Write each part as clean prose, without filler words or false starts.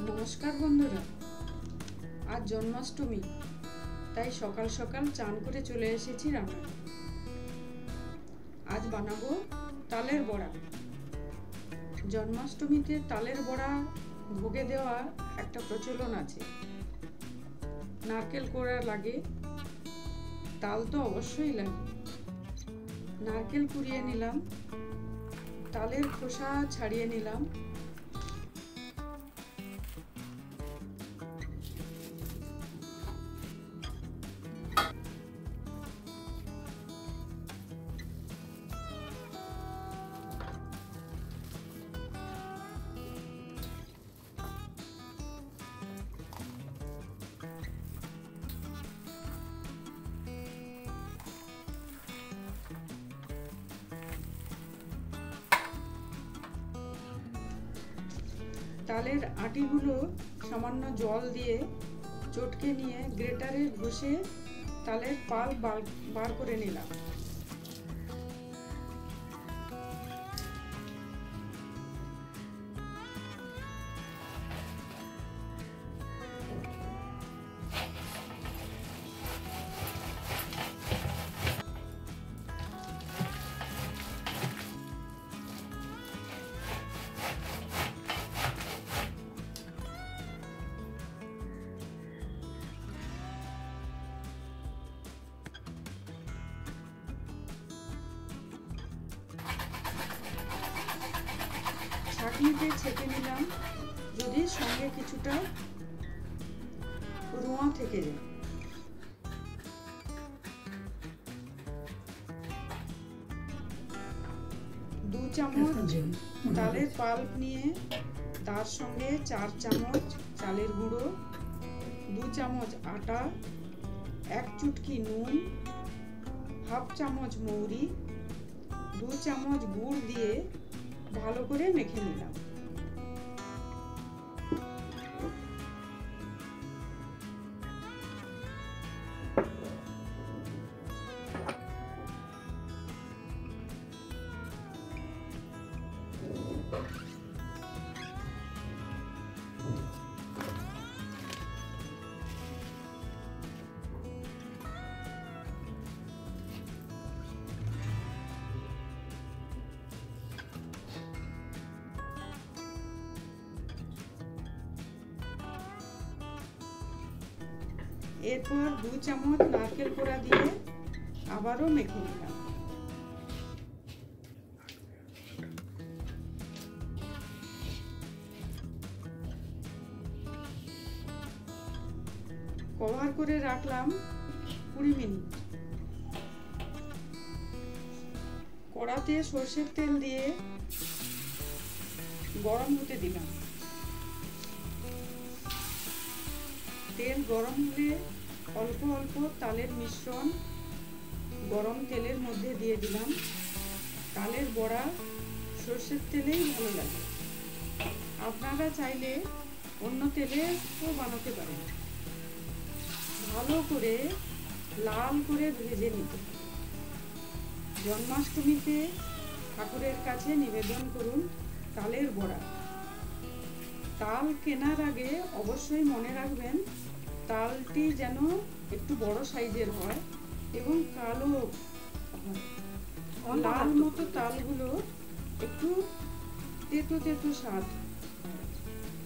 নমস্কার বন্ধুরা, আজ জন্মাষ্টমী, তাই সকাল সকাল চান করে চলে এসেছি রান্না। আজ বানাবো তালের বড়া। জন্মাষ্টমীতে তালের বড়া ভোগে দেওয়া একটা প্রচলন আছে। নারকেল কোড়া লাগে, তাল তো অবশ্যই লাগে। নারকেল কুড়িয়ে নিলাম, তালের খোসা ছাড়িয়ে নিলাম, তালের আটিগুলো সামান্য জল দিয়ে চটকে নিয়ে গ্রেটারে ঘষে তালের পাল বার করে নিলাম। ছাঁকনিতে ছেঁকে নিলাম, যদি সঙ্গে কিছুটা রোঁয়া থেকে যায়। দু চামচ তালের পাল্প নিয়ে তার সঙ্গে 4 চামচ চালের গুঁড়ো, 2 চামচ আটা, 1 চুটকি নুন, হাফ চামচ মৌরি, 2 চামচ গুড় দিয়ে ভালো করে মেখে নিলাম। এরপর 2 চামচ নারকেল কোড়া দিয়ে আবারও মেখে নিলাম। কভার করে রাখলাম 20 মিনিট। কড়াতে সরষের তেল দিয়ে গরম হতে দিলাম। তেল গরম হলে অল্প অল্প তালের মিশ্রণ গরম তেলের মধ্যে দিয়ে দিলাম। তালের বড়া সরষের তেলেই ভালো লাগে, আপনারা চাইলে অন্য তেলেও বানাতে পারেন। ভালো করে লাল করে ভেজে নিতে। জন্মাষ্টমীতে ঠাকুরের কাছে নিবেদন করুন তালের বড়া। তাল কেনার আগে অবশ্যই মনে রাখবেন তালটি যেন একটু বড় সাইজের হয় এবং কালো হয়। লাল মতো তালগুলো একটু তেতো তেতো স্বাদ,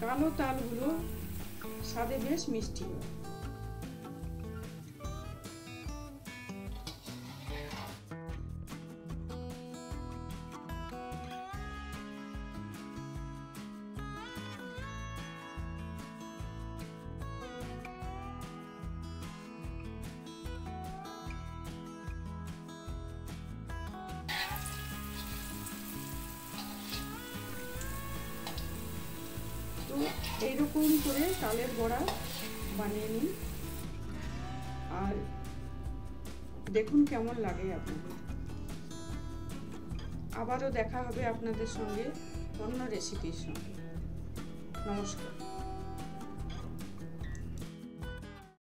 কালো তালগুলো স্বাদে বেশ মিষ্টি হয়। তো এইরকম করে তালের বড়া বানিয়ে নিন, আর দেখুন কেমন লাগে আপনাদের। আবারও দেখা হবে আপনাদের সঙ্গে অন্য রেসিপির সঙ্গে। নমস্কার।